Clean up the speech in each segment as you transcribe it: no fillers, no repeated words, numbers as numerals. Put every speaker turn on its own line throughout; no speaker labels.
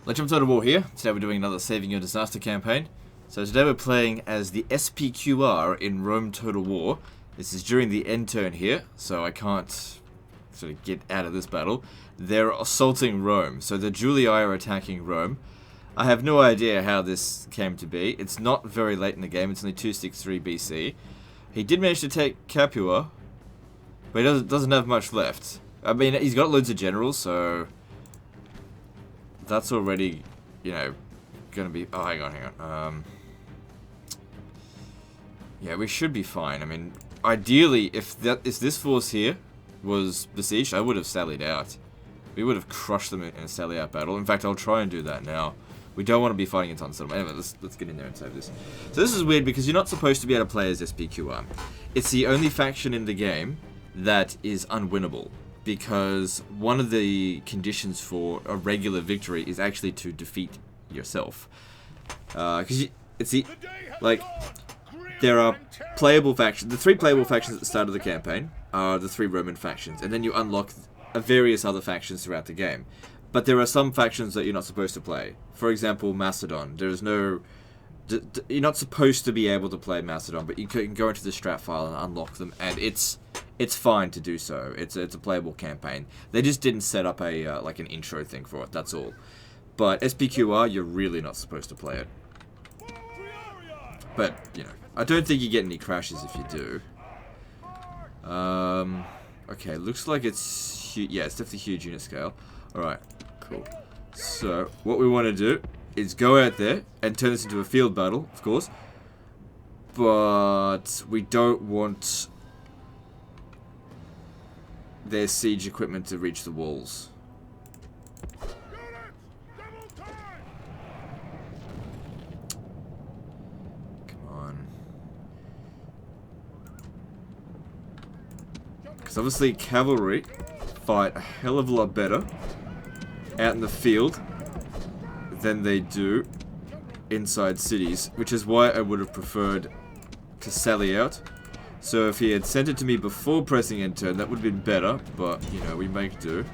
Legend of Total War here. Today we're doing another Saving Your Disaster campaign. So today we're playing as the SPQR in Rome Total War. This is during the end turn here, so I can't sort of get out of this battle. They're assaulting Rome, so the Julii are attacking Rome. I have no idea how this came to be. It's not very late in the game, it's only 263 BC. He did manage to take Capua, but he doesn't have much left. I mean, he's got loads of generals, so that's already, you know, gonna be... Oh, hang on. Yeah, we should be fine. I mean, ideally, if this force here was besieged, I would have sallied out. We would have crushed them in a sally out battle. In fact, I'll try and do that now. We don't want to be fighting in Ton Settlement. Anyway, let's get in there and save this. So this is weird because you're not supposed to be able to play as SPQR. It's the only faction in the game that is unwinnable, because one of the conditions for a regular victory is actually to defeat yourself. Because it's the, like, there are playable factions. The three playable factions at the start of the campaign are the three Roman factions, and then you unlock various other factions throughout the game. But there are some factions that you're not supposed to play. For example, Macedon. There is no... You're not supposed to be able to play Macedon, but you can go into the strat file and unlock them, and it's fine to do so. It's a playable campaign. They just didn't set up a like an intro thing for it, that's all. But SPQR, you're really not supposed to play it. But, you know, I don't think you get any crashes if you do. Okay, looks like it's huge. Yeah, it's definitely huge unit scale. Alright, cool. So, what we want to do is go out there and turn this into a field battle, of course. But we don't want their siege equipment to reach the walls. Come on. Because obviously cavalry fight a hell of a lot better out in the field than they do inside cities, which is why I would have preferred to sally out. So if he had sent it to me before pressing end turn, that would have been better, but, you know, we make do.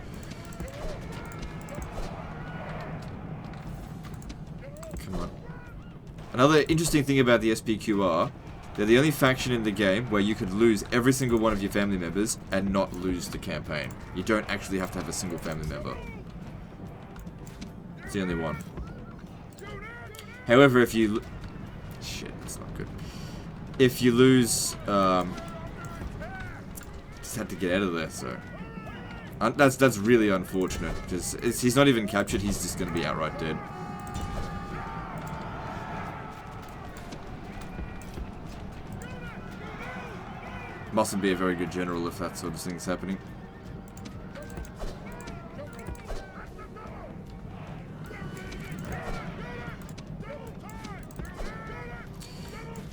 Come on. Another interesting thing about the SPQR, they're the only faction in the game where you could lose every single one of your family members and not lose the campaign. You don't actually have to have a single family member. It's the only one. However, if you... Shit, that's not good. If you lose... just had to get out of there, so... That's really unfortunate, because he's not even captured, he's just going to be outright dead. Mustn't be a very good general if that sort of thing's happening.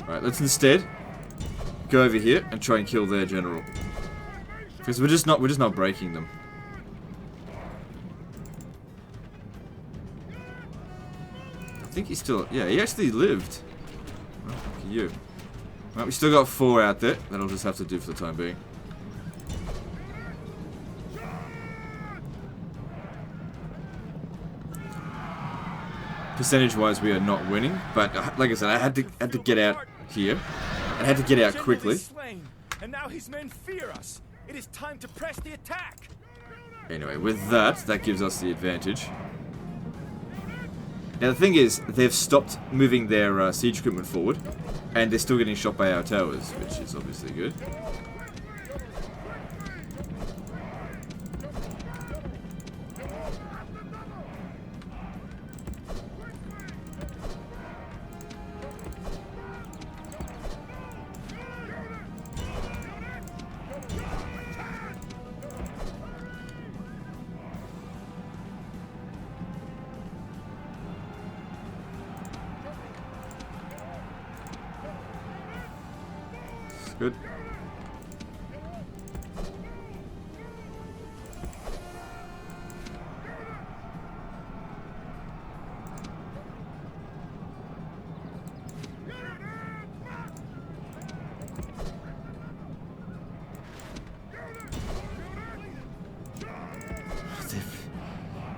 Alright, let's instead go over here and try and kill their general. Because we're just not breaking them. I think he's still... Yeah, he actually lived. Oh, look at you. Right, we still got 4 out there. That'll just have to do for the time being. Percentage-wise, we are not winning, but like I said, I had to get out here. I had to get out quickly.
And now his men fear us. It is time to press the attack.
Anyway, with that gives us the advantage. Now the thing is, they've stopped moving their siege equipment forward, and they're still getting shot by our towers, which is obviously good. Good.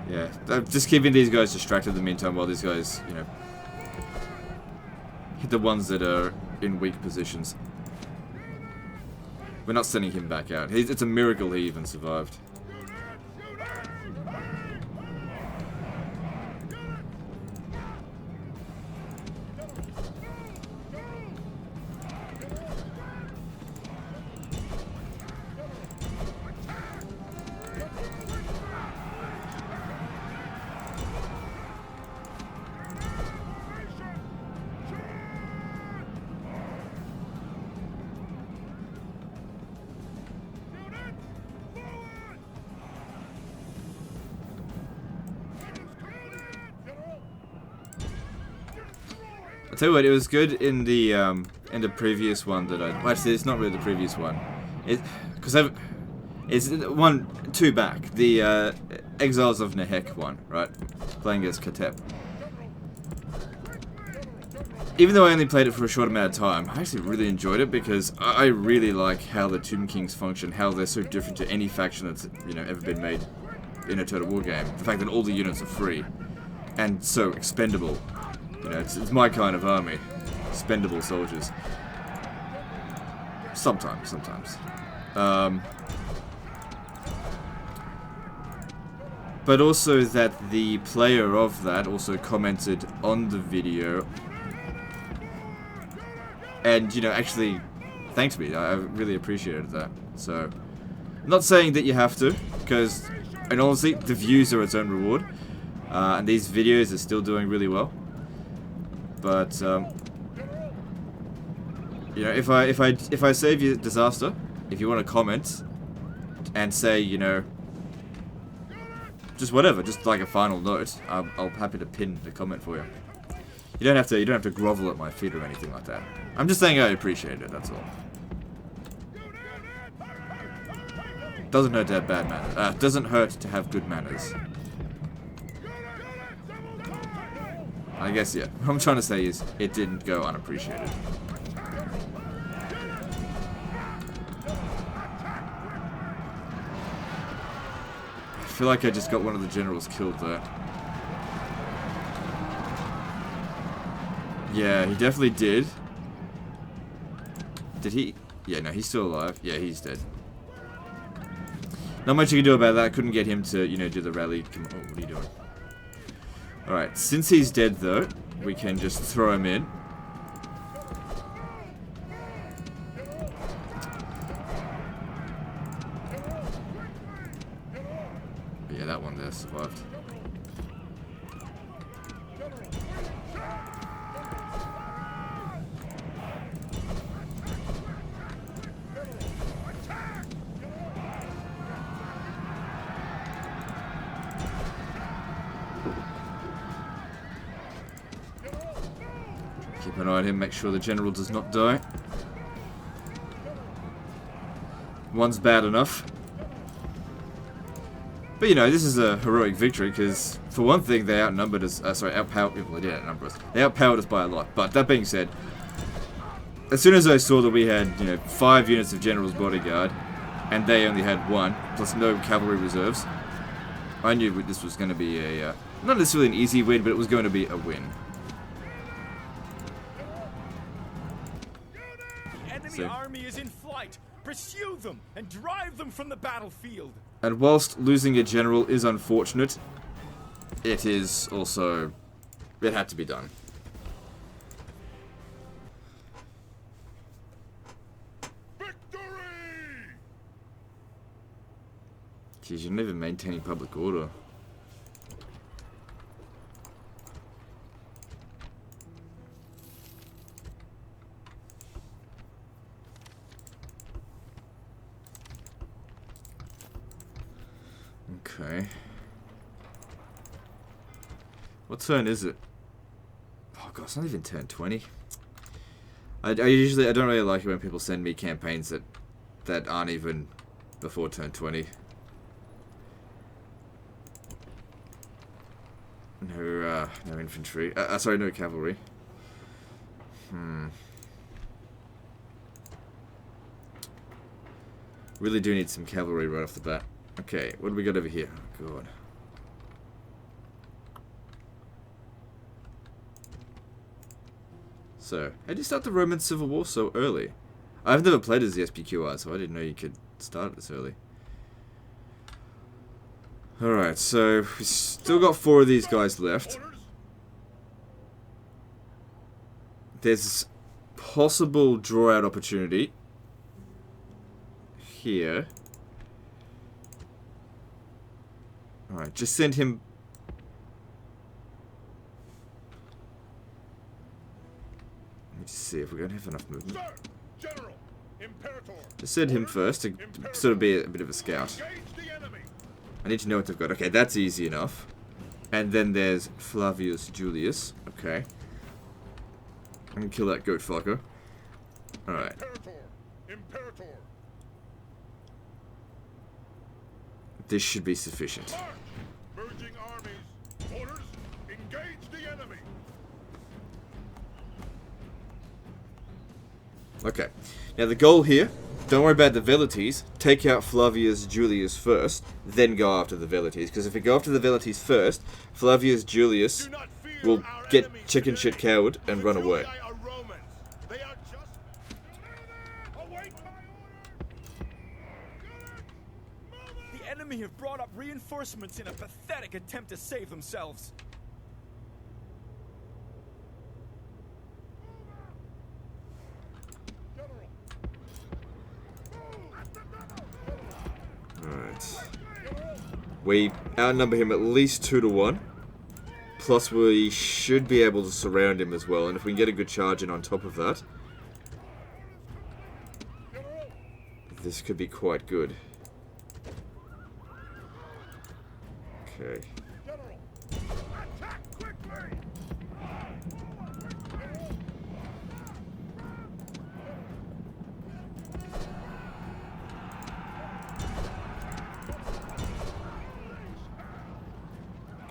Yeah, just keeping these guys distracted in the meantime while these guys, you know, hit the ones that are in weak positions. We're not sending him back out. It's a miracle he even survived. I'll tell you what, it was good in the previous one that I... Well, actually, it's not really the previous one. Because it's two back. The Exiles of Nehek one, right? Playing as Katep. Even though I only played it for a short amount of time, I actually really enjoyed it because I really like how the Tomb Kings function, how they're so different to any faction that's, you know, ever been made in a Total War game. The fact that all the units are free and so expendable. You know, it's my kind of army. Spendable soldiers. Sometimes. But also that the player of that also commented on the video and, you know, actually thanked me. I really appreciated that. So, I'm not saying that you have to, because, and honestly, the views are its own reward. And these videos are still doing really well. But, you know, if I save you disaster, if you want to comment and say, you know, just whatever, just like a final note, I'll happy to pin the comment for you. You don't have to grovel at my feet or anything like that. I'm just saying I appreciate it. That's all. Doesn't hurt to have bad manners. Doesn't hurt to have good manners. I guess, yeah. What I'm trying to say is, it didn't go unappreciated. I feel like I just got one of the generals killed there. Yeah, he definitely did. Did he? Yeah, no, he's still alive. Yeah, he's dead. Not much you can do about that. Couldn't get him to, you know, do the rally. Come on, what are you doing? Alright, since he's dead though, we can just throw him in. Yeah, that one there survived. Keep an eye on him, make sure the general does not die. One's bad enough. But you know, this is a heroic victory because, for one thing, they outnumbered us. Outpowered. Well, they did outnumber us. They outpowered us by a lot. But that being said, as soon as I saw that we had, you know, 5 units of General's Bodyguard, and they only had 1, plus no cavalry reserves, I knew this was going to be a not necessarily an easy win, but it was going to be a win.
The army is in flight. Pursue them and drive them from the battlefield.
And whilst losing a general is unfortunate, it is also... it had to be done.
Victory!
Jeez, you're never maintaining public order. Okay. What turn is it? Oh god, it's not even turn 20. I don't really like it when people send me campaigns that aren't even before turn 20. No infantry. Sorry, no cavalry. Really do need some cavalry right off the bat. Okay, what do we got over here? Oh, God. So, how do you start the Roman Civil War so early? I've never played as the SPQR, so I didn't know you could start this early. Alright, so we still got 4 of these guys left. There's possible draw out opportunity here. Alright, just send him. Let me just see if we're going to have enough movement. Just send him first to sort of be a bit of a scout. I need to know what they've got. Okay, that's easy enough. And then there's Flavius Julius. Okay. I can kill that goat fucker. Alright. This should be sufficient.
Merging armies. Orders, engage the enemy.
Okay. Now the goal here, don't worry about the Velites. Take out Flavius Julius first, then go after the Velites. Because if we go after the Velites first, Flavius Julius will get chicken shit coward and run away.
The enemy have brought up reinforcements in a pathetic attempt to save themselves.
Alright. We outnumber him at least 2 to 1. Plus we should be able to surround him as well. And if we can get a good charge in on top of that, this could be quite good. Okay.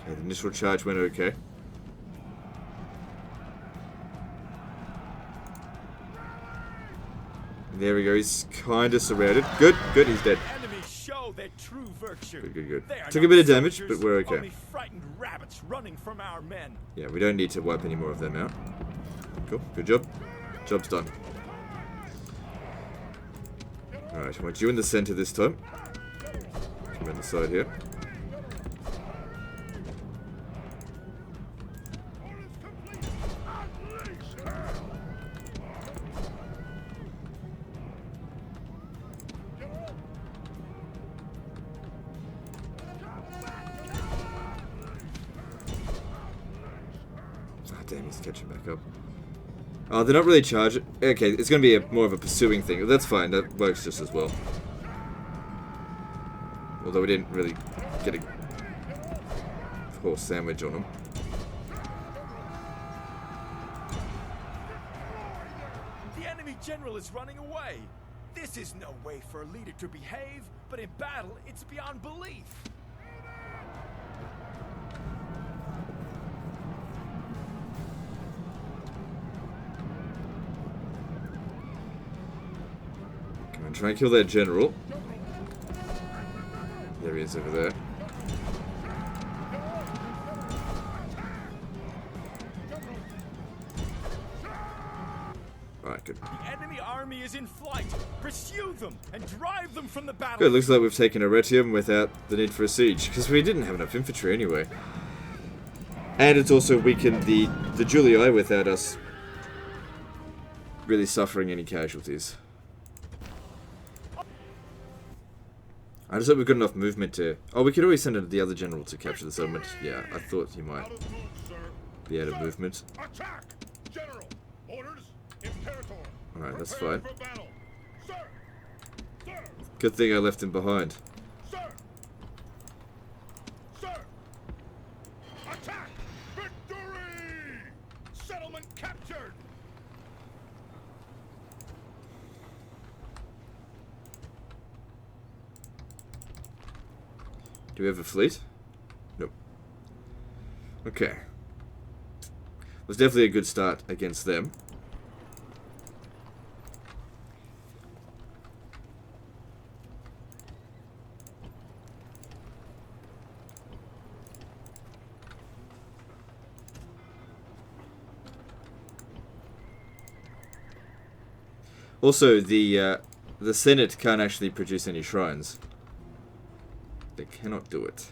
Okay, the initial charge went okay. There we go, he's kind of surrounded. Good, good, he's dead.
Enemies show their true virtue.
Good, good, good.
They are
Took a
not
bit of damage,
soldiers,
but we're okay.
Only frightened rabbits running from our men.
Yeah, we don't need to wipe any more of them out. Cool, good job. Job's done. Alright, I want you in the center this time. Come on the side here. Damn, he's catching back up. Oh, they're not really charging. Okay, it's going to be more of a pursuing thing. That's fine, that works just as well. Although we didn't really get a horse sandwich on him.
The enemy general is running away. This is no way for a leader to behave, but in battle, it's beyond belief.
Come on, try and kill that general. There he is over there. Alright, good.
The enemy army is in flight. Pursue them and drive them from the battle.
Good, looks like we've taken Arretium without the need for a siege. Because we didn't have enough infantry anyway. And it's also weakened the Julii without us really suffering any casualties. I just hope we've got enough movement to... Oh, we could always send the other general to capture the settlement. Yeah, I thought he might be out of movement.
Attack! General! Orders! Imperator!
Alright, that's
Prepare
fine.
for battle. Sir! Sir!
Good thing I left him behind.
Sir! Sir! Attack! Victory! Settlement captured!
Do we have a fleet? Nope. Okay. Was definitely a good start against them. Also, the Senate can't actually produce any shrines. They cannot do it.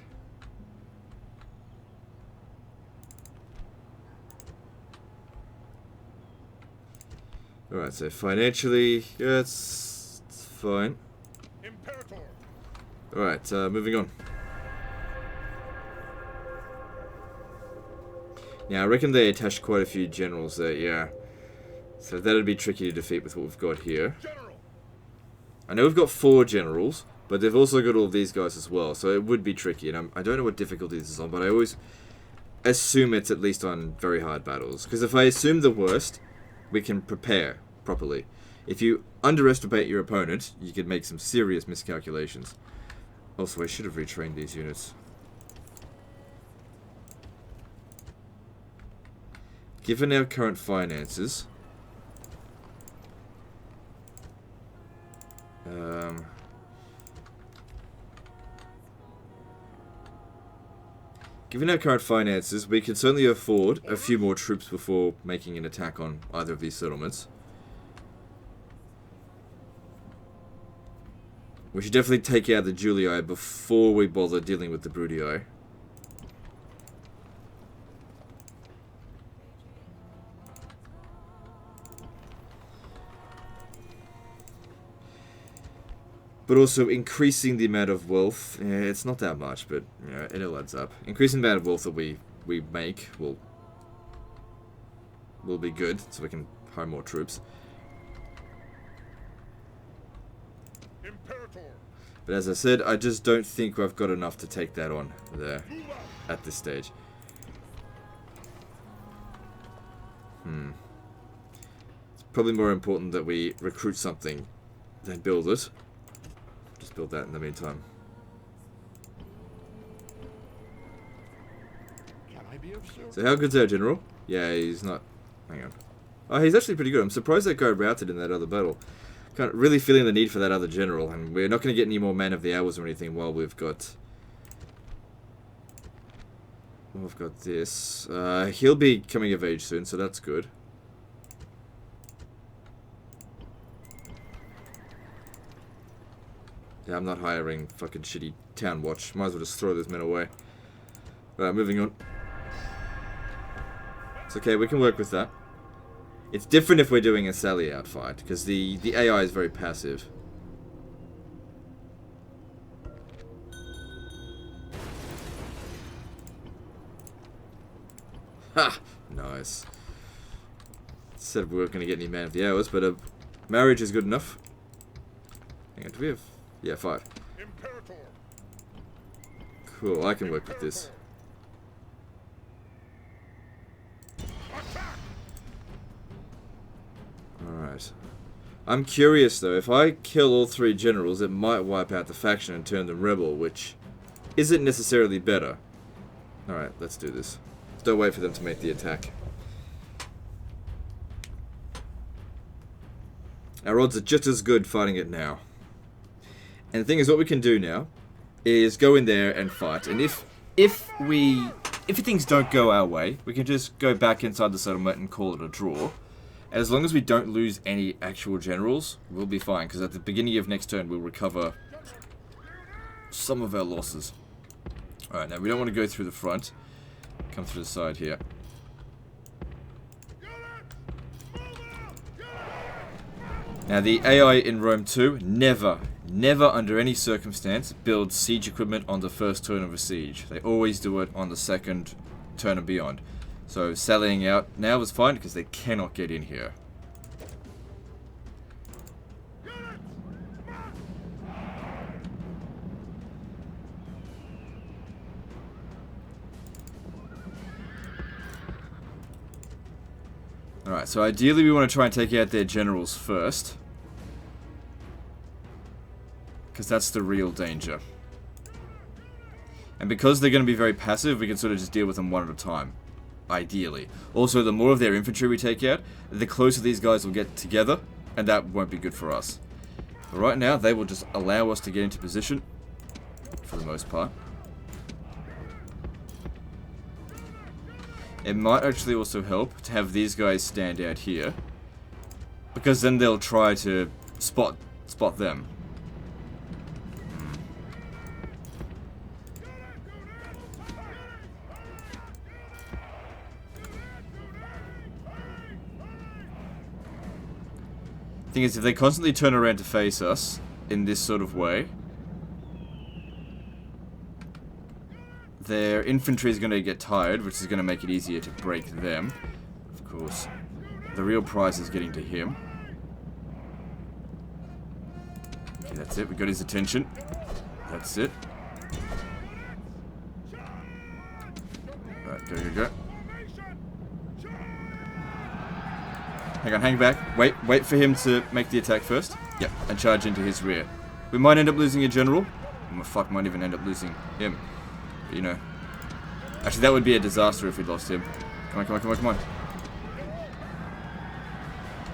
Alright, so financially, yeah, it's fine. Alright, moving on. Now, I reckon they attached quite a few generals there, yeah. So that'd be tricky to defeat with what we've got here. I know we've got 4 generals, but they've also got all of these guys as well, so it would be tricky. And I don't know what difficulty this is on, but I always assume it's at least on very hard battles. Because if I assume the worst, we can prepare properly. If you underestimate your opponent, you can make some serious miscalculations. Also, I should have retrained these units. Given our current finances... Given our current finances, we can certainly afford a few more troops before making an attack on either of these settlements. We should definitely take out the Julii before we bother dealing with the Brudii. But also increasing the amount of wealth, yeah, it's not that much, but you know, it all adds up. Increasing the amount of wealth that we make will be good, so we can hire more troops.
Imperator.
But as I said, I just don't think I've got enough to take that on there at this stage. It's probably more important that we recruit something than build it. Just build that in the meantime.
Can I be of service?
So how good's our general? Yeah, he's not... Hang on. Oh, he's actually pretty good. I'm surprised that guy routed in that other battle. Kind of really feeling the need for that other general, and we're not going to get any more man of the hours or anything while we've got... Well, we've got this. He'll be coming of age soon, so that's good. Yeah, I'm not hiring fucking shitty town watch. Might as well just throw those men away. Alright, moving on. It's okay, we can work with that. It's different if we're doing a sally out fight, because the AI is very passive. Ha! Nice. Said we weren't going to get any man of the hours, but a marriage is good enough. Hang on, do we have... Yeah, 5.
Imperator.
Cool, I can work with this. Alright. I'm curious though, if I kill all 3 generals, it might wipe out the faction and turn them rebel, which isn't necessarily better. Alright, let's do this. Don't wait for them to make the attack. Our odds are just as good fighting it now. And the thing is, what we can do now is go in there and fight. And if things don't go our way, we can just go back inside the settlement and call it a draw. And as long as we don't lose any actual generals, we'll be fine. Because at the beginning of next turn, we'll recover some of our losses. Alright, now we don't want to go through the front. Come through the side here. Now the AI in Rome 2 never under any circumstance builds siege equipment on the first turn of a siege. They always do it on the second turn and beyond. So sallying out now is fine because they cannot get in here. Alright, so ideally we want to try and take out their generals first. Because that's the real danger. And because they're going to be very passive, we can sort of just deal with them one at a time. Ideally. Also, the more of their infantry we take out, the closer these guys will get together, and that won't be good for us. But right now, they will just allow us to get into position, for the most part. It might actually also help to have these guys stand out here. Because then they'll try to spot them. Thing is, if they constantly turn around to face us in this sort of way, their infantry is going to get tired, which is going to make it easier to break them. Of course, the real prize is getting to him. Okay, that's it. We got his attention. That's it. Alright, go. Hang back. Wait for him to make the attack first. Yep, and charge into his rear. We might end up losing a general. Oh, fuck, might even end up losing him. But, you know. Actually, that would be a disaster if we lost him. Come on.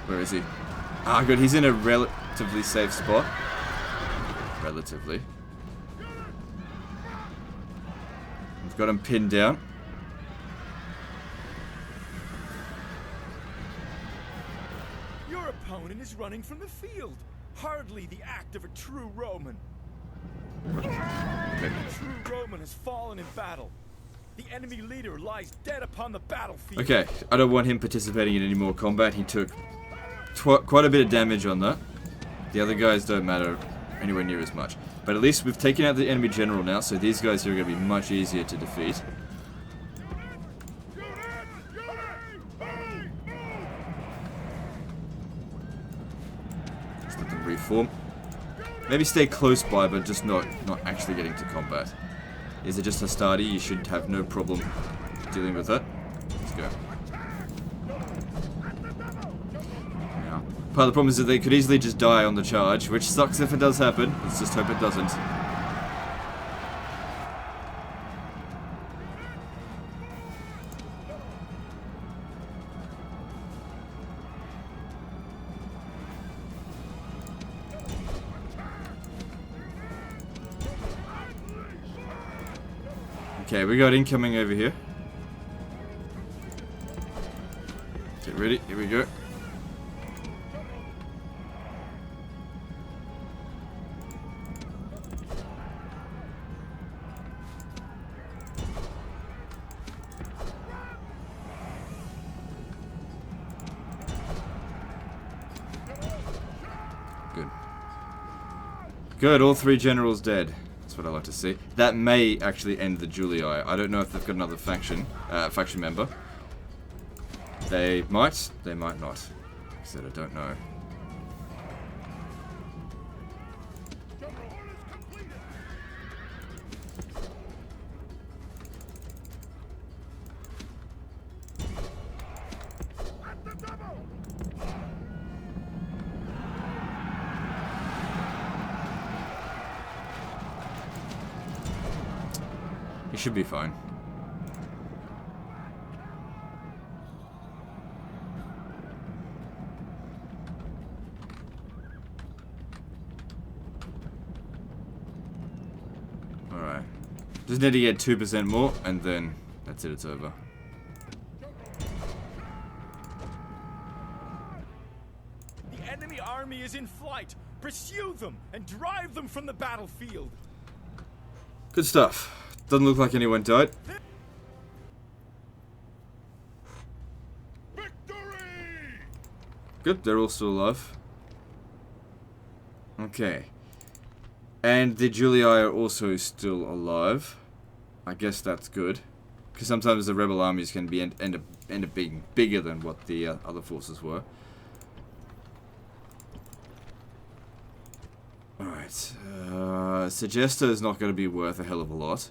Where is he? Ah, good. He's in a relatively safe spot. Relatively. We've got him pinned down.
Your opponent is running from the field. Hardly the act of a true Roman.
Okay.
A true Roman has fallen in battle. The enemy leader lies dead upon the battlefield.
Okay, I don't want him participating in any more combat. He took quite a bit of damage on that. The other guys don't matter anywhere near as much. But at least we've taken out the enemy general now, so these guys here are going to be much easier to defeat. Just let them reform. Maybe stay close by, but just not actually getting to combat. Is it just Hastati? You should have no problem dealing with it. Let's go. Now, part of the problem is that they could easily just die on the charge, which sucks if it does happen. Let's just hope it doesn't. Okay, we got incoming over here. Get ready, here we go. Good. Good, all three generals dead. That's what I like to see. That may actually end the Julii. I don't know if they've got another faction member. They might not. Like I said, I don't know. He should be fine. Alright. Just need to get 2% more, and then that's it, it's over.
The enemy army is in flight. Pursue them and drive them from the battlefield.
Good stuff. Doesn't look like anyone died.
Victory!
Good, they're all still alive. Okay. And the Julii are also still alive. I guess that's good. Because sometimes the rebel armies can be end up being bigger than what the other forces were. Alright. Segesta is not going to be worth a hell of a lot.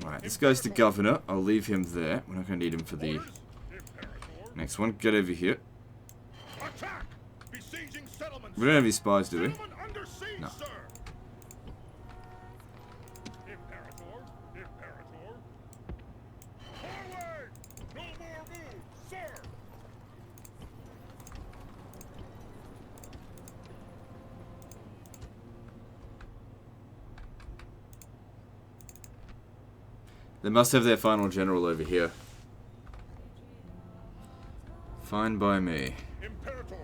Alright, this guy's the governor. I'll leave him there. We're not going to need him for the next one. Get over here.
Attack! Besieging settlements.
We don't have any spies, do we?
Settlement under siege,
No.
sir. Imperator. Forward! No more moves, sir. They must have their final general over here.
Fine by me.
Imperator.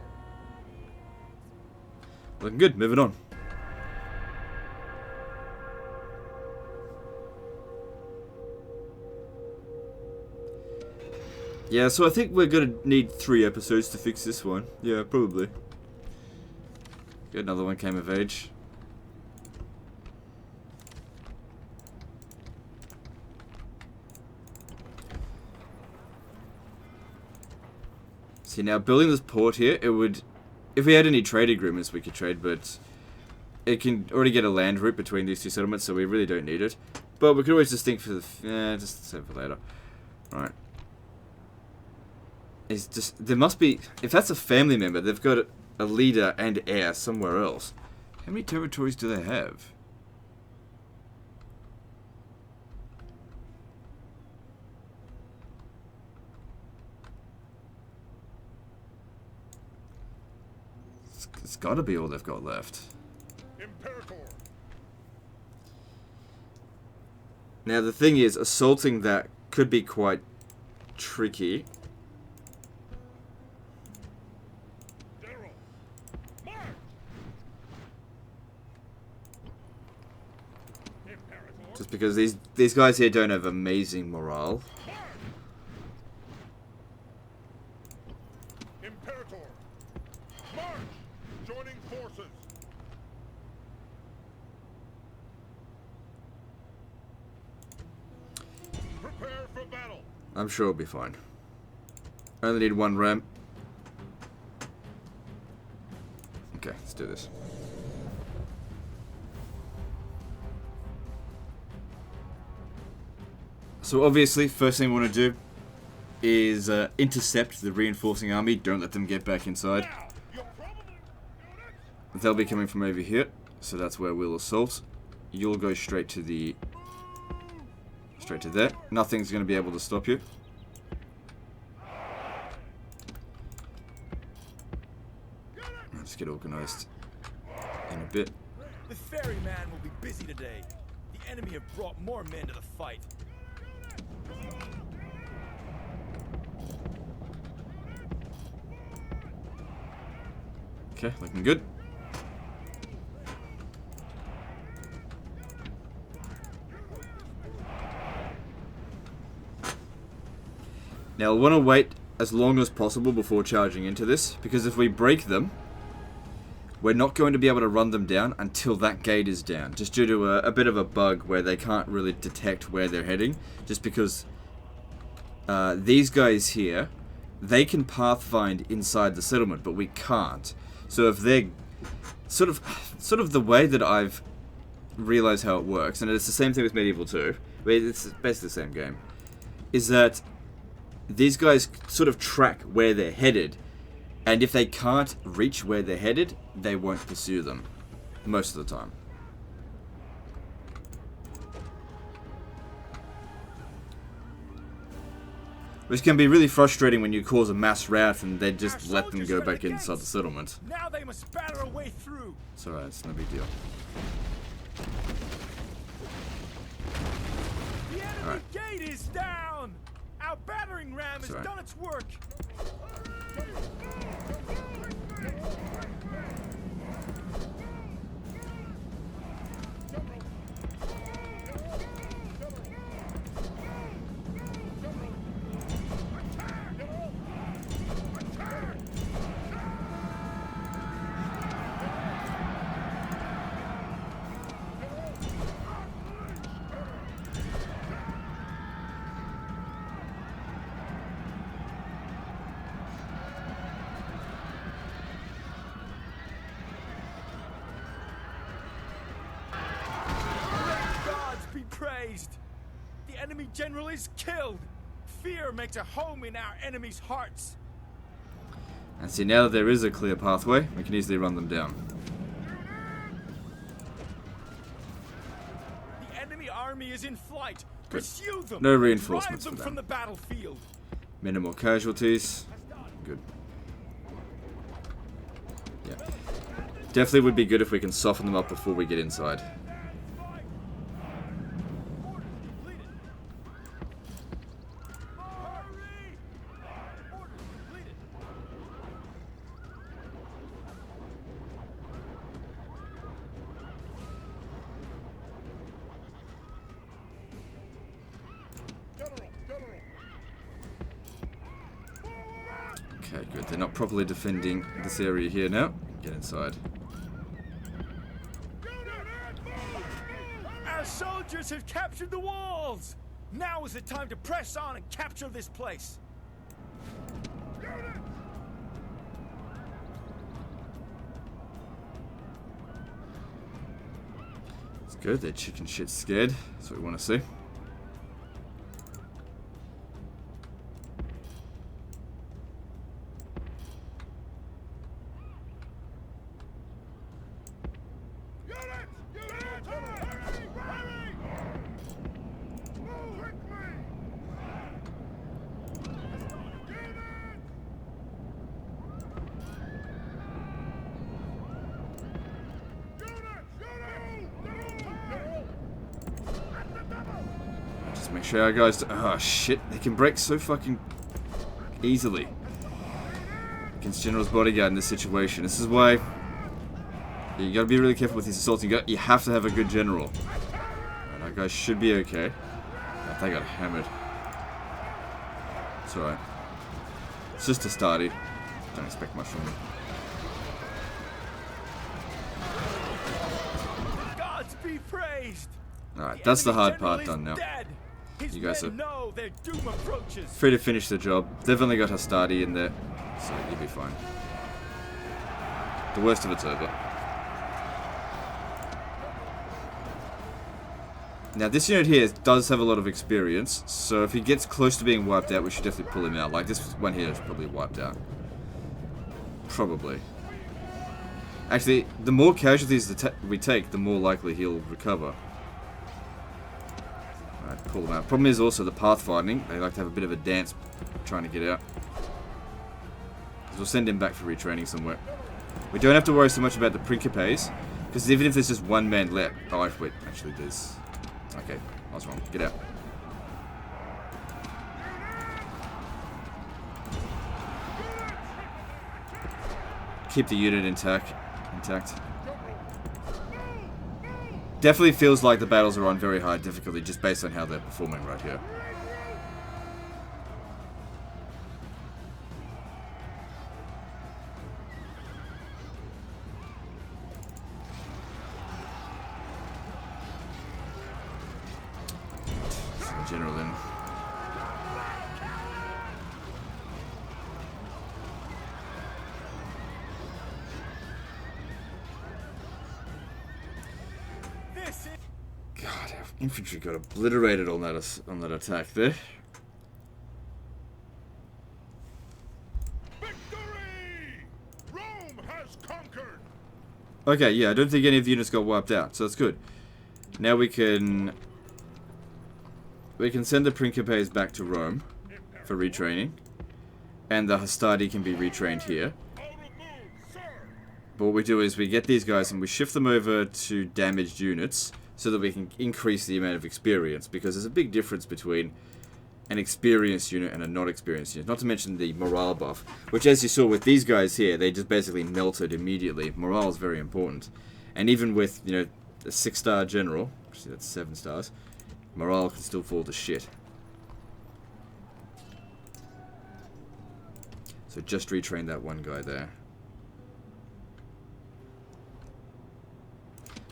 Looking good. Moving on. Yeah, so I think we're gonna need 3 episodes to fix this one. Yeah, probably. Good, another one came of age. See, now building this port here, it would... If we had any trade agreements, we could trade, but... It can already get a land route between these 2 settlements, so we really don't need it. But we could always just think for the... just save for later. Alright. It's just... There must be... If that's a family member, they've got a leader and heir somewhere else. How many territories do they have? It's got to be all they've got left.
Imperator.
Now the thing is, assaulting that could be quite tricky.
General. March. Imperator.
Just because these guys here don't have amazing morale.
March. Imperator. March. Joining forces. Prepare for battle.
I'm sure it'll be fine. I only need 1 ram. Okay, let's do this. So obviously, first thing we want to do is intercept the reinforcing army. Don't let them get back inside.
Now, you're probably units.
They'll be coming from over here, so that's where we'll assault. You'll go straight to the... Straight to there. Nothing's going to be able to stop you. Let's get organized in a bit.
The ferryman will be busy today. The enemy have brought more men to the fight.
Okay, looking good. Now, I want to wait as long as possible before charging into this, because if we break them, we're not going to be able to run them down until that gate is down, just due to a bit of a bug where they can't really detect where they're heading, just because these guys here, they can pathfind inside the settlement, but we can't. So if they're sort of the way that I've realized how it works, and it's the same thing with Medieval 2, it's basically the same game, is that these guys sort of track where they're headed, and if they can't reach where they're headed, they won't pursue them, most of the time. Which can be really frustrating when you cause a mass rout and they just let them go back inside the settlement.
Now they must batter a way through.
It's alright, it's no big deal.
The enemy
Alright.
gate is down. Our battering ram has
Sorry.
done its work. Be praised. The enemy general is killed. Fear makes a home in our enemies' hearts.
And see, now that there is a clear pathway, we can easily run them down.
The enemy army is in flight.
Good.
Pursue them.
No reinforcements
Drive them
for
from
them.
the battlefield.
Minimal casualties. Good. Yeah. Definitely would be good if we can soften them up before we get inside. Okay, good. They're not properly defending this area here now. Get inside.
Our soldiers have captured the walls! Now is the time to press on and capture this place!
It's good. They're chicken shit scared. That's what we want to see. Just make sure our guys... Oh, shit. They can break so fucking easily against General's bodyguard in this situation. This is why you gotta be really careful with these assaults. You have to have a good general. And our guys should be okay. But they got hammered. It's alright. It's just a starty. Don't expect much from them.
Gods be praised!
Alright, that's the hard part done now. You guys are free to finish the job. They've only got Hastati in there, so you'll be fine. The worst of it's over. Now this unit here does have a lot of experience, so if he gets close to being wiped out, we should definitely pull him out. Like this one here is probably wiped out. Probably. Actually, the more casualties we take, the more likely he'll recover. Alright, pull them out. Problem is also the pathfinding. They like to have a bit of a dance trying to get out. So we'll send him back for retraining somewhere. We don't have to worry so much about the Principes, because even if there's just one man left... Oh, wait, actually there's... Okay, I was wrong. Get out. Keep the unit intact. Definitely feels like the battles are on very high difficulty just based on how they're performing right here. General then. God, our infantry got obliterated on that attack there.
Victory! Rome has conquered.
Okay, yeah, I don't think any of the units got wiped out, so that's good. Now we can send the Principes back to Rome for retraining, and the Hastati can be retrained here. But what we do is we get these guys and we shift them over to damaged units so that we can increase the amount of experience, because there's a big difference between an experienced unit and a not experienced unit. Not to mention the morale buff, which as you saw with these guys here, they just basically melted immediately. Morale is very important. And even with, you know, a 6-star general, actually that's 7 stars, morale can still fall to shit. So just retrain that one guy there.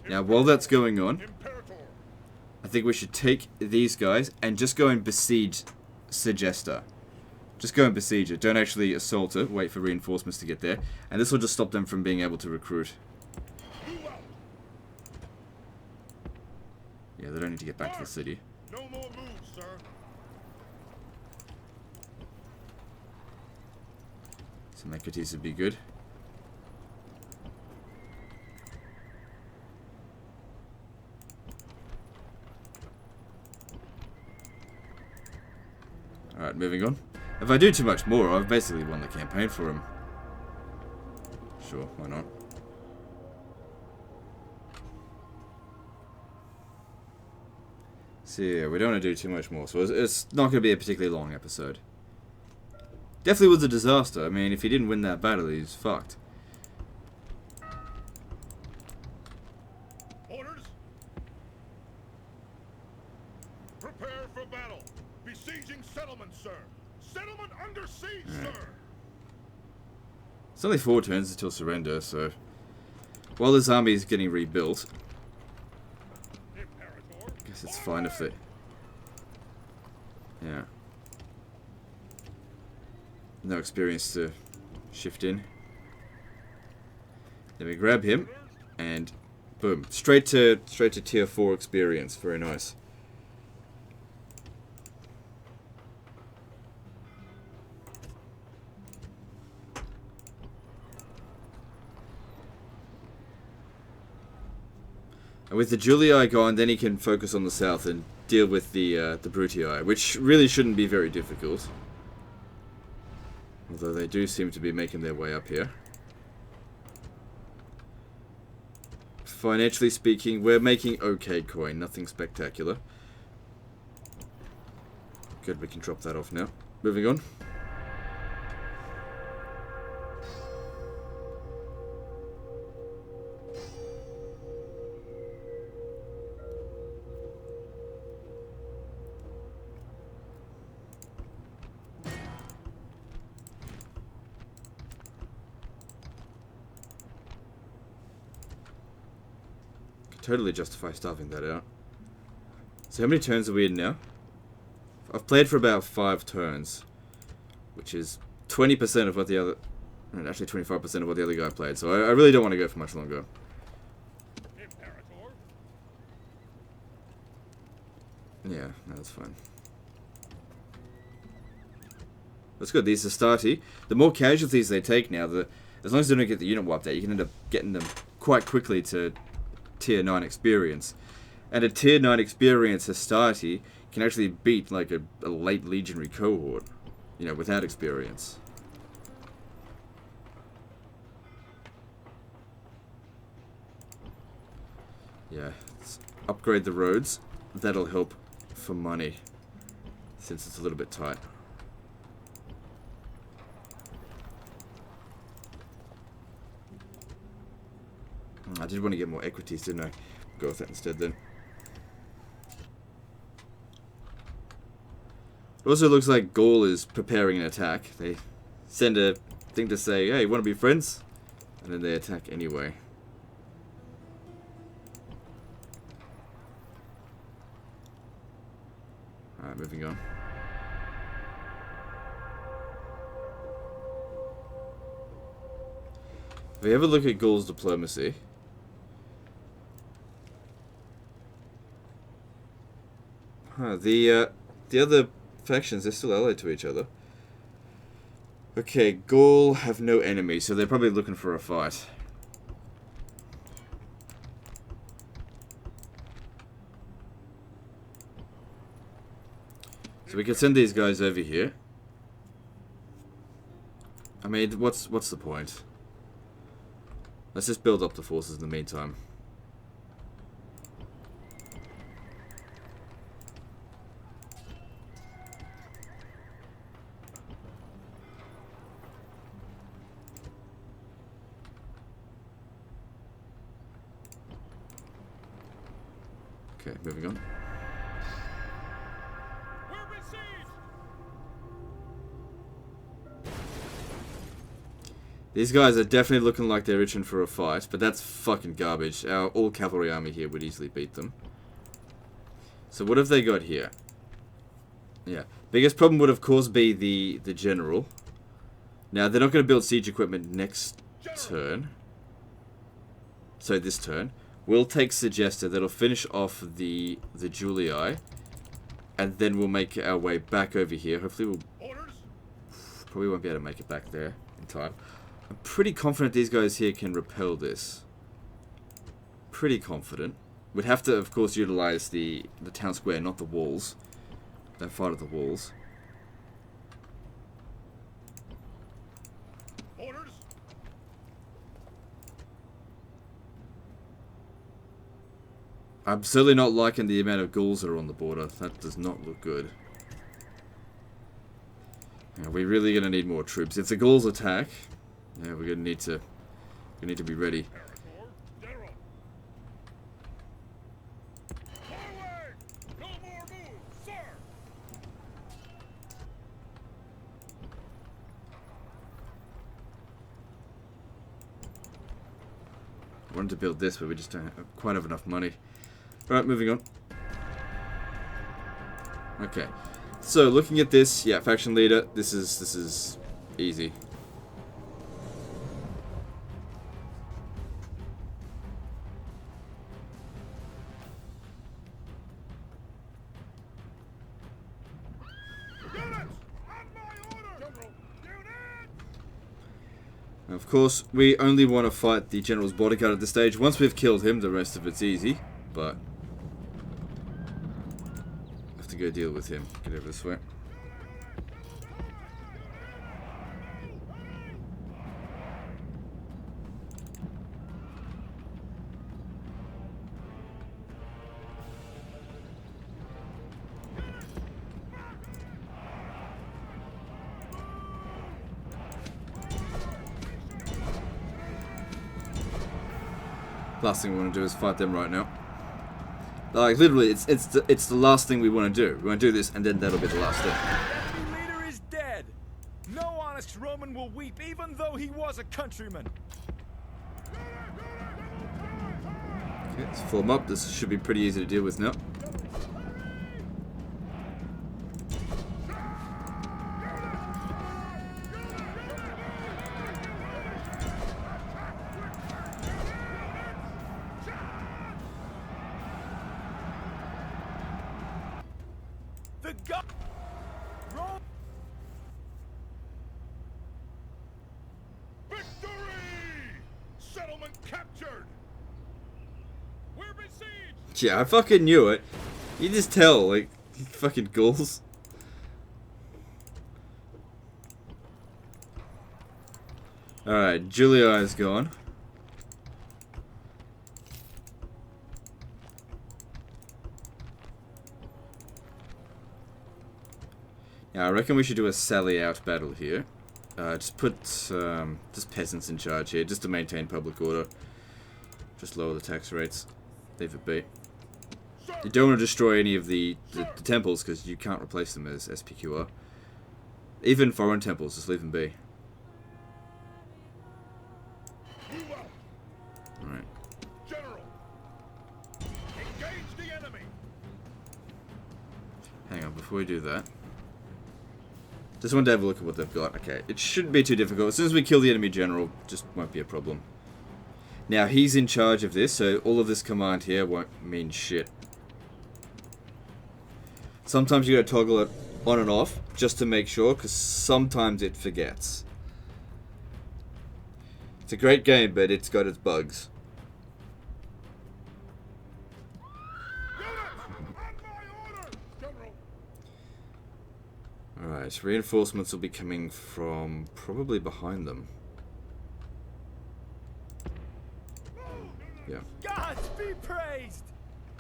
Now while that's going on, I think we should take these guys and just go and besiege Segesta. Just go and besiege it. Don't actually assault it. Wait for reinforcements to get there. And this will just stop them from being able to recruit. Yeah, they don't need to get back to the city.
No more moves, sir.
So Mekatis would be good. Alright, moving on. If I do too much more, I've basically won the campaign for him. Sure, why not? So yeah, we don't want to do too much more, so it's not going to be a particularly long episode. Definitely was a disaster. I mean, if he didn't win that battle, he's fucked.
Orders. Prepare for battle. Besieging settlement, sir. Settlement under siege, sir.
It's only 4 turns until surrender, so while this army is getting rebuilt, I guess it's fine if they... Yeah. No experience to shift in. Then we grab him, and boom, straight to tier 4 experience. Very nice. And with the Julii gone, then he can focus on the south and deal with the Brutii, which really shouldn't be very difficult. Although they do seem to be making their way up here. Financially speaking, we're making okay coin, nothing spectacular. Good, we can drop that off now. Moving on. Totally justify starving that out. So how many turns are we in now? I've played for about 5 turns, which is 20% of what the other, and actually 25% of what the other guy played. So I really don't want to go for much longer. Yeah, no, that's fine. That's good. These Astarte, the more casualties they take now, as long as they don't get the unit wiped out, you can end up getting them quite quickly to tier 9 experience. And a tier 9 experience Astarte can actually beat like a late legionary cohort, you know, without experience. Yeah, let's upgrade the roads. That'll help for money, since it's a little bit tight. I did want to get more equities, didn't I? Go with that instead then. It also looks like Gaul is preparing an attack. They send a thing to say, hey, want to be friends? And then they attack anyway. Alright, moving on. If we ever look at Gaul's diplomacy, the other factions, they're still allied to each other. Okay, Gaul have no enemies, so they're probably looking for a fight. So we can send these guys over here. I mean, what's the point? Let's just build up the forces in the meantime. Okay, moving on. These guys are definitely looking like they're itching for a fight, but that's fucking garbage. Our all-cavalry army here would easily beat them. So what have they got here? Yeah. Biggest problem would, of course, be the general. Now, they're not going to build siege equipment next turn. So this turn. We'll take Segesta. That'll finish off the Julii. And then we'll make our way back over here. Hopefully we'll... Probably won't be able to make it back there in time. I'm pretty confident these guys here can repel this. Pretty confident. We'd have to, of course, utilize the town square, not the walls. Don't fight at the walls.
Orders.
I'm certainly not liking the amount of ghouls that are on the border. That does not look good. Yeah, we're really going to need more troops. If the ghouls attack, yeah, we're going to need to be ready.
General. Forward! No more moves, sir!
wanted to build this, but we just don't quite have enough money. Alright, moving on. Okay. So, looking at this, yeah, faction leader, this is easy. Of course, we only want to fight the general's bodyguard at this stage. Once we've killed him, the rest of it's easy, but have to go deal with him. Get over this way. Last thing we want to do is fight them right now. Like literally, it's the last thing we want to do. We want to do this, and then that'll be the last thing.
The enemy leader is dead. No honest Roman will weep, even though he was a countryman.
Okay, let's form up. This should be pretty easy to deal with now.
The god. Rome.
Victory! Settlement captured! We're besieged!
Yeah, I fucking knew it. You just tell, like, fucking ghouls. Alright, Julia is gone. Yeah, I reckon we should do a sally out battle here. Just put just peasants in charge here, just to maintain public order. Just lower the tax rates. Leave it be. You don't want to destroy any of the temples, because you can't replace them as SPQR. Even foreign temples, just leave them be. Alright.
General! Engage the enemy!
Hang on, before we do that. Just wanted to have a look at what they've got. Okay, it shouldn't be too difficult. As soon as we kill the enemy general, just won't be a problem. Now, he's in charge of this, so all of this command here won't mean shit. Sometimes you gotta toggle it on and off, just to make sure, because sometimes it forgets. It's a great game, but it's got its bugs. Alright, reinforcements will be coming from probably behind them. Yeah.
Gods be praised!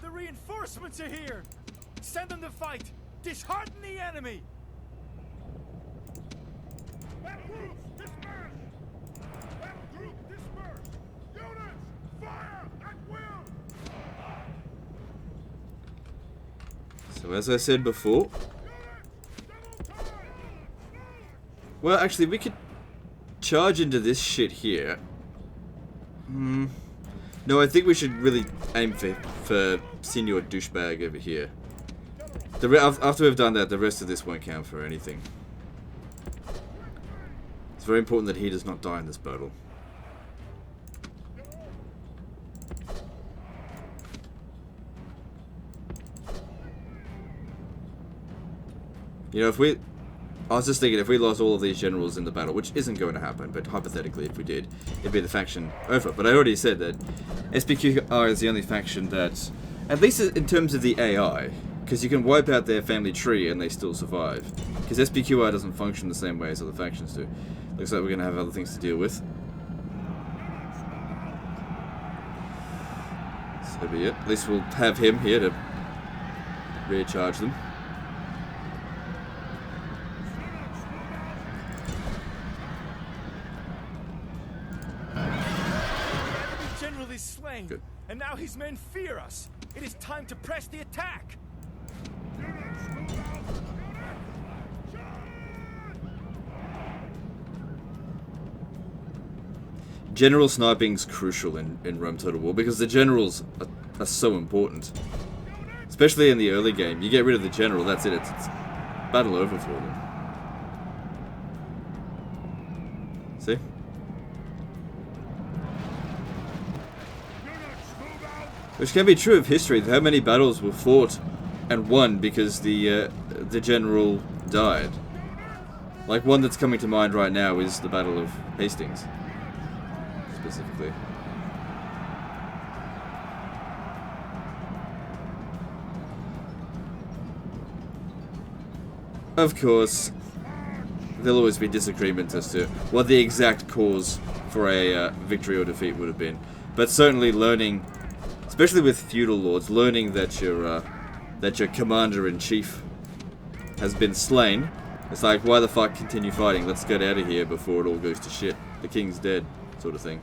The reinforcements are here! Send them to fight! Dishearten the enemy!
Battle groups, disperse! Battle group, disperse! Units, fire at will!
So as I said before... Well, actually, we could charge into this shit here. No, I think we should really aim for Senior Douchebag over here. After we've done that, the rest of this won't count for anything. It's very important that he does not die in this battle. You know, if we... I was just thinking, if we lost all of these generals in the battle, which isn't going to happen, but hypothetically if we did, it'd be the faction over. But I already said that SPQR is the only faction that, at least in terms of the AI, because you can wipe out their family tree and they still survive. Because SPQR doesn't function the same way as other factions do. Looks like we're going to have other things to deal with. So be it. At least we'll have him here to recharge them.
Good. And now his men fear us. It is time to press the attack.
general sniping's crucial in Rome Total War because the generals are so important. Especially in the early game. You get rid of the general, that's it. It's battle over for them. See? Which can be true of history. How many battles were fought and won because the general died. Like, one that's coming to mind right now is the Battle of Hastings, specifically. Of course, there'll always be disagreements as to what the exact cause for a victory or defeat would have been. But certainly learning, especially with feudal lords, learning that your commander-in-chief has been slain. It's like, why the fuck continue fighting? Let's get out of here before it all goes to shit. The king's dead, sort of thing.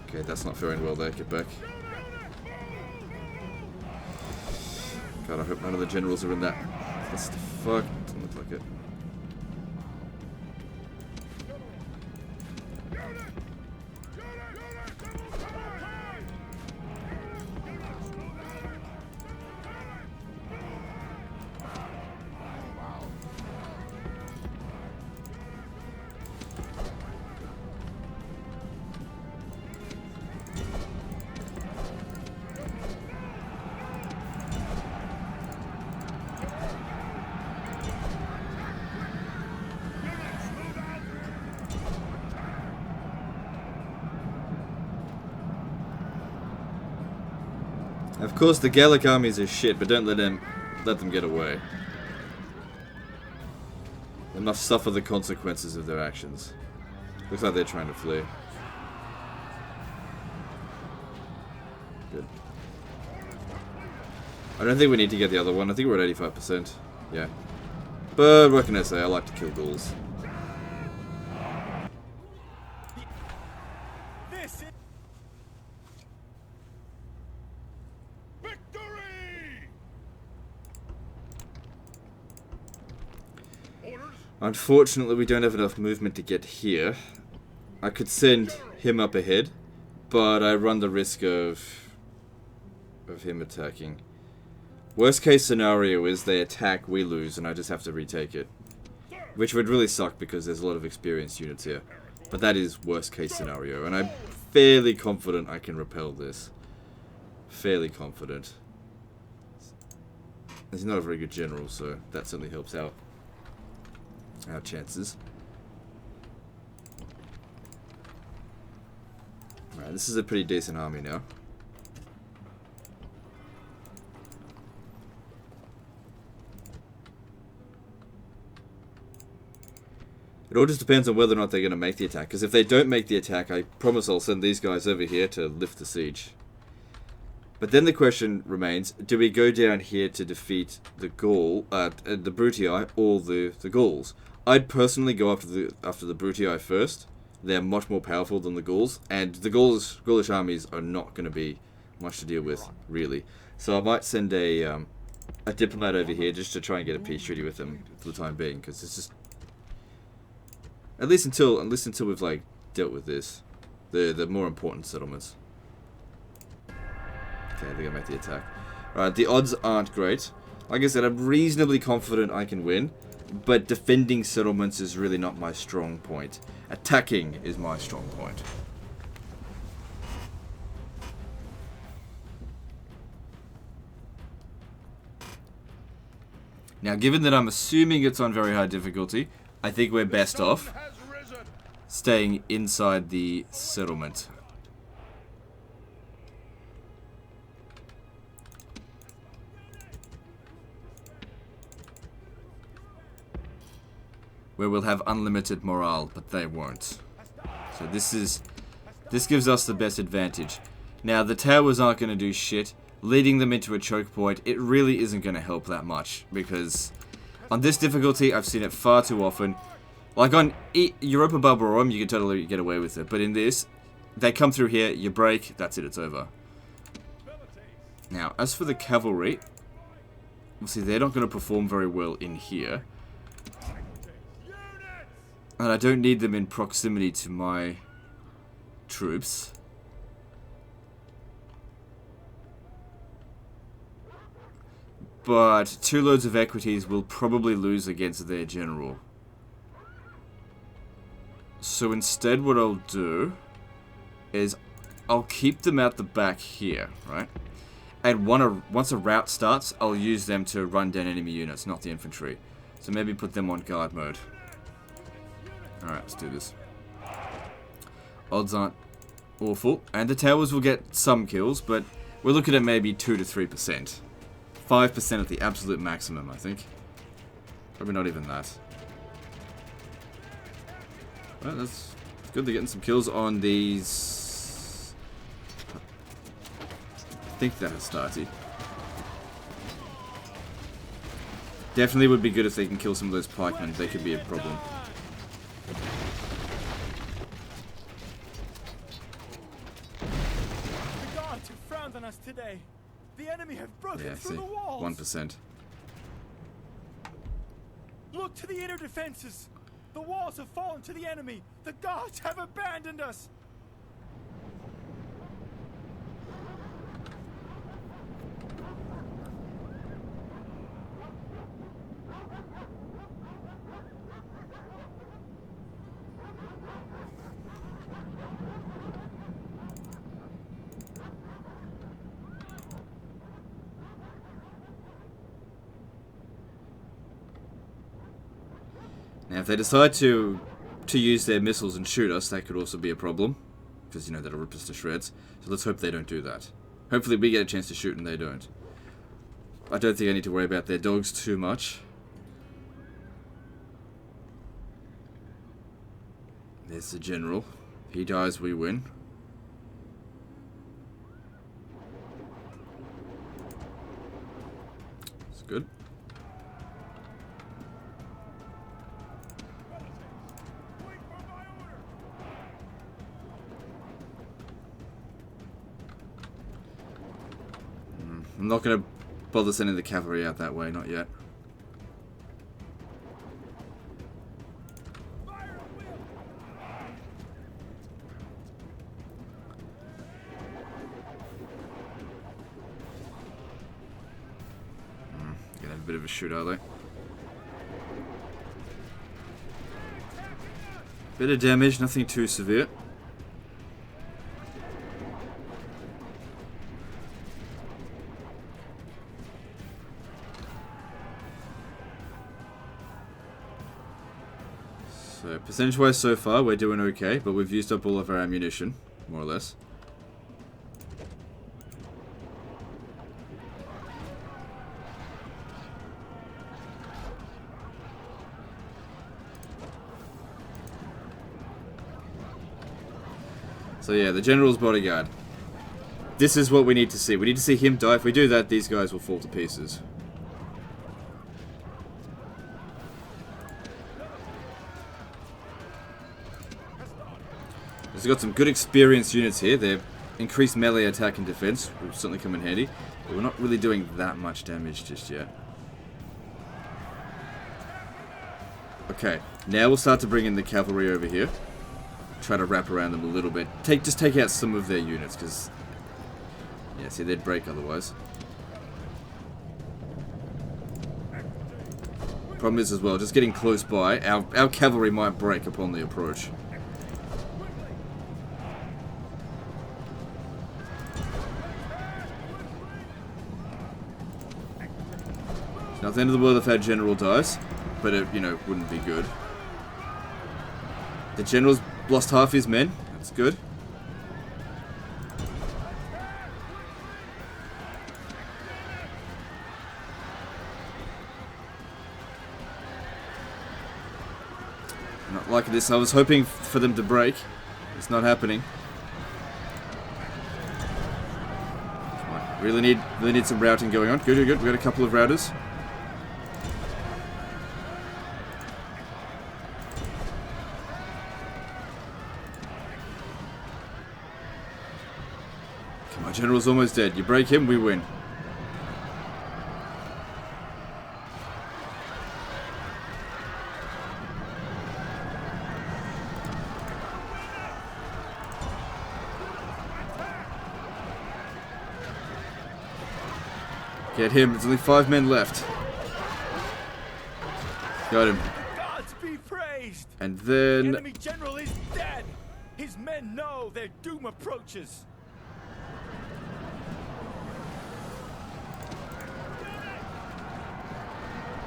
Okay, that's not faring well there. Get back. God, I hope none of the generals are in that. That's the fuck. Doesn't look like it. Of course, the Gallic armies are shit, but don't let them get away. They must suffer the consequences of their actions. Looks like they're trying to flee. Good. I don't think we need to get the other one. I think we're at 85%. Yeah. But what can I say? I like to kill ghouls. Unfortunately, we don't have enough movement to get here. I could send him up ahead, but I run the risk of him attacking. Worst case scenario is they attack, we lose, and I just have to retake it. Which would really suck because there's a lot of experienced units here. But that is worst case scenario, and I'm fairly confident I can repel this. Fairly confident. He's not a very good general, so that certainly helps out our chances. Alright, this is a pretty decent army now. It all just depends on whether or not they're going to make the attack, because if they don't make the attack, I promise I'll send these guys over here to lift the siege. But then the question remains, do we go down here to defeat the the Brutii, or the Gauls? I'd personally go after the Brutii first. They're much more powerful than the Gauls, and the Gaulish armies are not going to be much to deal with, really. So I might send a diplomat over here just to try and get a peace treaty with them for the time being, because it's just at least until we've like dealt with this, the more important settlements. Okay, they're gonna make the attack. Alright, the odds aren't great. Like I said, I'm reasonably confident I can win. But defending settlements is really not my strong point. Attacking is my strong point. Now, given that I'm assuming it's on very high difficulty, I think we're best off staying inside the settlement. Where we'll have unlimited morale, but they won't. So this gives us the best advantage. Now, the towers aren't going to do shit. Leading them into a choke point, it really isn't going to help that much, because on this difficulty, I've seen it far too often. Like on Europa Barbarorum, you can totally get away with it, but in this, they come through here, you break, that's it, it's over. Now, as for the cavalry, obviously they're not going to perform very well in here. And I don't need them in proximity to my troops. But 2 loads of equities will probably lose against their general. So instead what I'll do is I'll keep them out the back here, right? And once a rout starts, I'll use them to run down enemy units, not the infantry. So maybe put them on guard mode. Alright, let's do this. Odds aren't awful. And the towers will get some kills, but we're looking at maybe 2 to 3%. 5% at the absolute maximum, I think. Probably not even that. Well, that's good. They're getting some kills on these. I think that has started. Definitely would be good if they can kill some of those pikemen. They could be a problem.
The gods have frowned on us today. The enemy have broken through the walls.
1%.
Look to the inner defenses. The walls have fallen to the enemy. The gods have abandoned us.
Now, if they decide to use their missiles and shoot us, that could also be a problem. Because, you know, that'll rip us to shreds. So let's hope they don't do that. Hopefully we get a chance to shoot and they don't. I don't think I need to worry about their dogs too much. There's the general. He dies, we win. It's good. I'm not going to bother sending the cavalry out that way, not yet. Gonna have a bit of a shoot, are they? Bit of damage, nothing too severe. So, percentage-wise so far, we're doing okay, but we've used up all of our ammunition, more or less. So yeah, the General's bodyguard. This is what we need to see. We need to see him die. If we do that, these guys will fall to pieces. He's got some good experienced units here. They've increased melee attack and defense, which will certainly come in handy. But we're not really doing that much damage just yet. Okay, now we'll start to bring in the cavalry over here. Try to wrap around them a little bit. Just take out some of their units, because... yeah, see, they'd break otherwise. Problem is as well, just getting close by, our cavalry might break upon the approach. It's not the end of the world if our general dies, but it, you know, wouldn't be good. The general's lost half his men. That's good. Not liking this. I was hoping for them to break. It's not happening. Come on. Really need some routing going on. Good, good, good. We've got a couple of routers. My general's almost dead. You break him, we win. Get him. There's only 5 men left. Got him.
Gods be praised!
And
The
then...
enemy general is dead! His men know their doom approaches!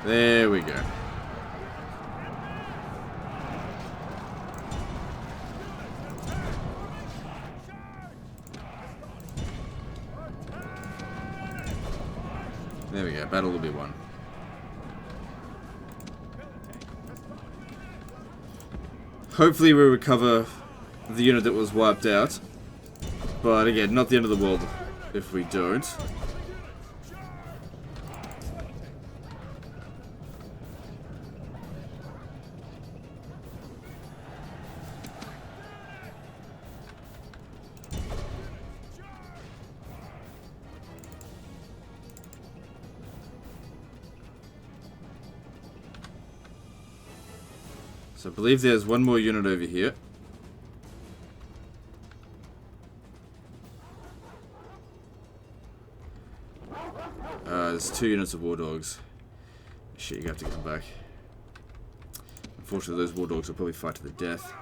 There we go. There we go. Battle will be won. Hopefully we recover the unit that was wiped out. But again, not the end of the world if we don't. So I believe there's one more unit over here. There's 2 units of war dogs. Shit, you have to come back. Unfortunately, those war dogs will probably fight to the death.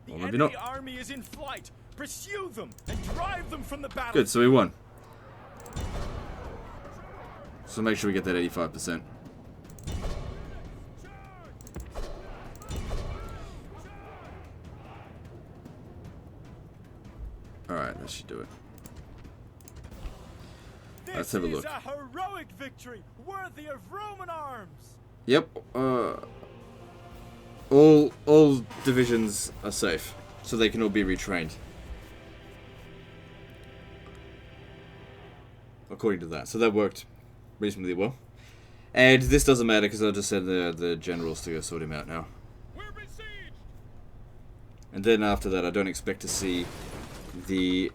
The
Or maybe
enemy
not.
army is in flight! Pursue them and drive them from the battle!
Good, so we won. So make sure we get that 85%. Alright, that should do it. Let's have a look.
This is a heroic victory, worthy of Roman arms!
Yep, all divisions are safe, so they can all be retrained. According to that. So that worked reasonably well. And this doesn't matter because I'll just send the generals to go sort him out now.
We're besieged.
And then after that, I don't expect to see the...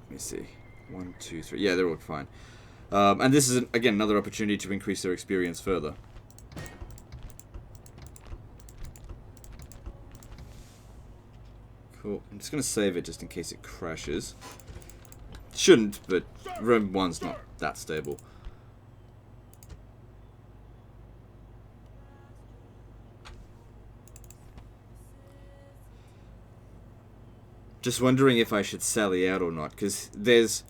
Let me see. 1, 2, 3. Yeah, they're all fine. And this is, again, another opportunity to increase their experience further. Cool. I'm just going to save it just in case it crashes. Shouldn't, but Rome 1's not that stable. Just wondering if I should sally out or not, because there's...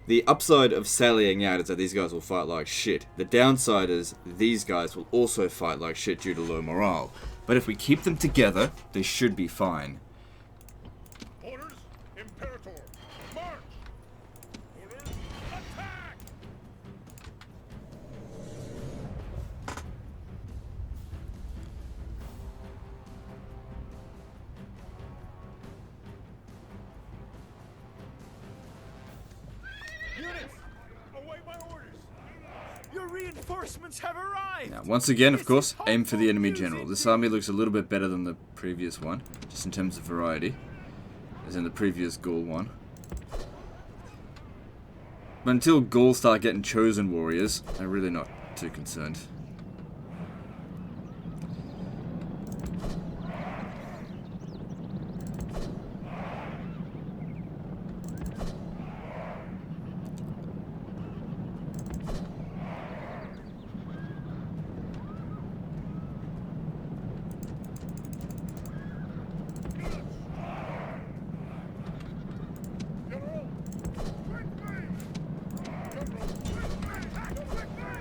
The upside of sallying out is that these guys will fight like shit. The downside is these guys will also fight like shit due to low morale. But if we keep them together, they should be fine.
Orders, Imperator. March. Orders, attack.
Units,
Await my orders.
your reinforcements have arrived!
Now, once again, of
This
course,
is
aim for the enemy
hopeful
general.
news
This army looks a little bit better than the previous one, just in terms of variety, as in the previous Gaul one. But until Gaul start getting chosen warriors, I'm really not too concerned.
General, quickly. General, quickly. Attack quickly.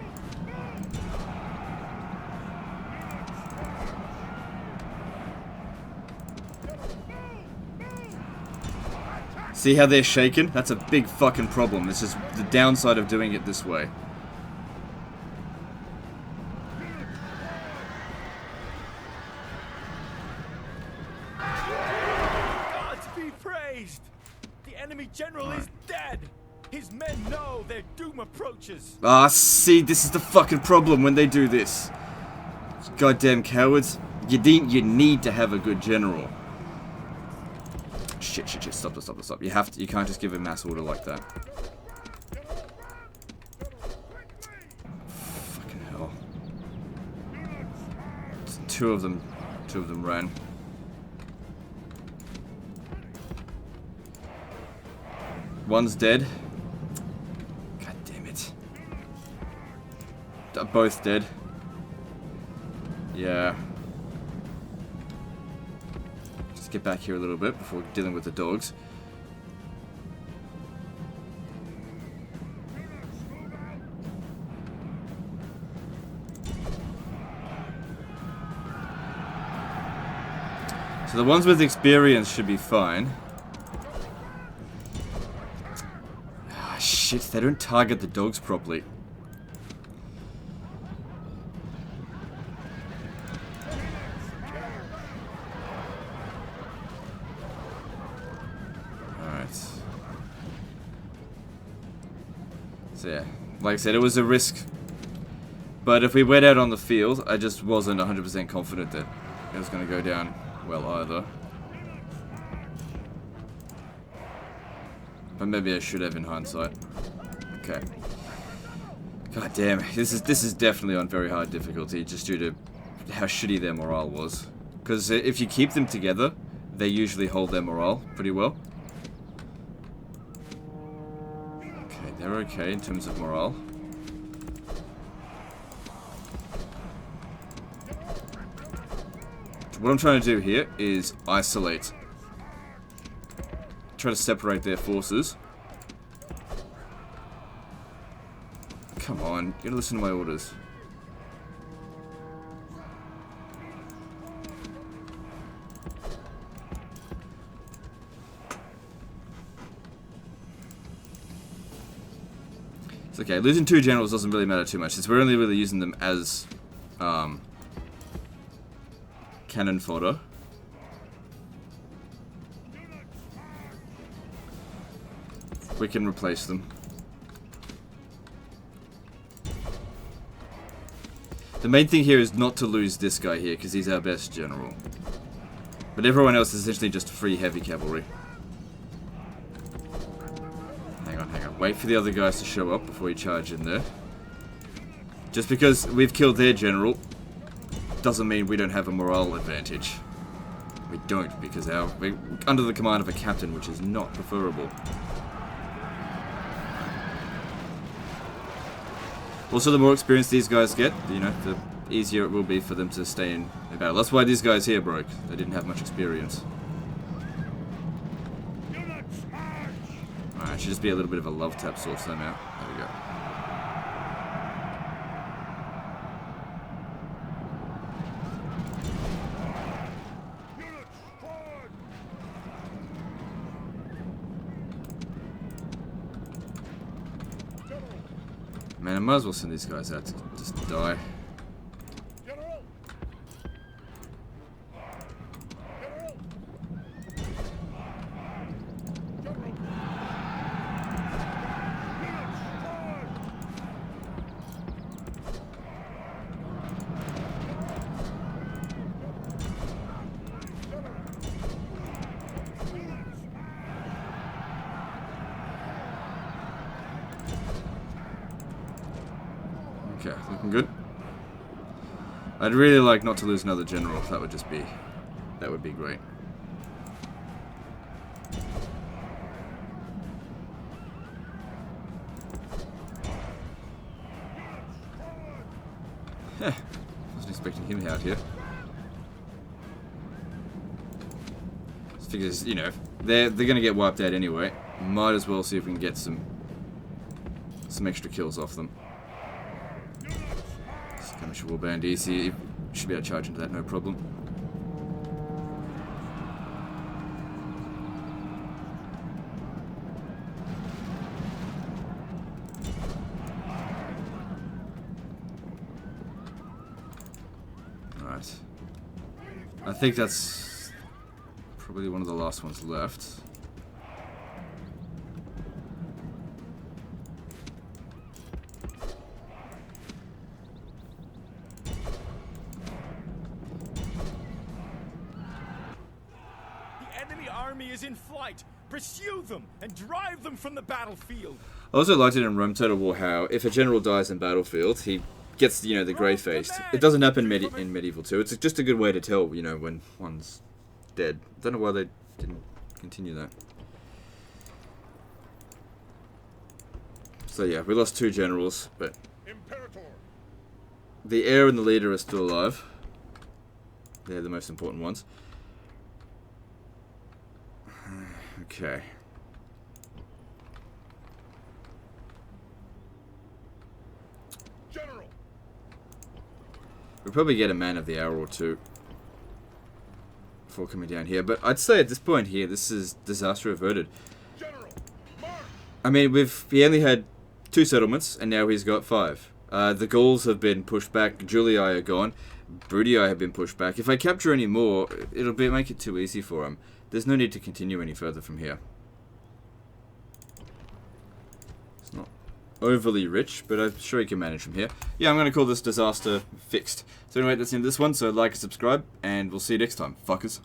See how they're shaken? That's a big fucking problem. This is the downside of doing it this way.
Gods be praised! The enemy general is dead! His men know their doom approaches!
Ah, see, this is the fucking problem when they do this. Goddamn cowards. You need to have a good general. Shit, stop. You have to, you can't just give a mass order like that. Fucking hell. Two of them ran. One's dead. God damn it. Both dead. Yeah. Just get back here a little bit before dealing with the dogs. So the ones with experience should be fine. Ah, shit, they don't target the dogs properly. Alright. So yeah, like I said, it was a risk. But if we went out on the field, I just wasn't 100% confident that it was going to go down well either. But maybe I should have in hindsight. Okay. God damn, this is definitely on very hard difficulty just due to how shitty their morale was. Because if you keep them together, they usually hold their morale pretty well. Okay, they're okay in terms of morale. What I'm trying to do here is isolate. Try to separate their forces. Come on, you gotta listen to my orders. It's okay, losing 2 generals doesn't really matter too much, since we're only really using them as cannon fodder. We can replace them. The main thing here is not to lose this guy here, because he's our best general. But everyone else is essentially just free heavy cavalry. Hang on, hang on. Wait for the other guys to show up before you charge in there. Just because we've killed their general doesn't mean we don't have a morale advantage. We don't, because we're under the command of a captain, which is not preferable. Also, the more experience these guys get, you know, the easier it will be for them to stay in battle. That's why these guys here broke. They didn't have much experience. Alright, should just be a little bit of a love tap source them out. There we go. Man, I might as well send these guys out to just die. Okay, looking good. I'd really like not to lose another general. That would be great. Heh, wasn't expecting him out here. Just figures, you know, they're gonna get wiped out anyway. Might as well see if we can get some extra kills off them. Skirmish warband DC should be able to charge into that, no problem. Alright. I think that's probably one of the last ones left.
Is in flight. Pursue them and drive them from the battlefield.
I also liked it in Rome Total War how if a general dies in battlefield, he gets, you know, the grey faced. It doesn't happen in Medieval 2. It's just a good way to tell, you know, when one's dead. Don't know why they didn't continue that. So yeah, we lost 2 generals, but
Imperator.
the heir and the leader are still alive. They're the most important ones. Okay.
General.
We'll probably get a man of the hour or 2 before coming down here, but I'd say at this point here, this is disaster averted.
General. March.
I mean, he only had 2 settlements, and now he's got 5. The Gauls have been pushed back, Julii are gone, Brudii have been pushed back. If I capture any more, it'll make it too easy for him. There's no need to continue any further from here. It's not overly rich, but I'm sure he can manage from here. Yeah, I'm going to call this disaster fixed. So anyway, that's the end of this one, so like and subscribe, and we'll see you next time, fuckers.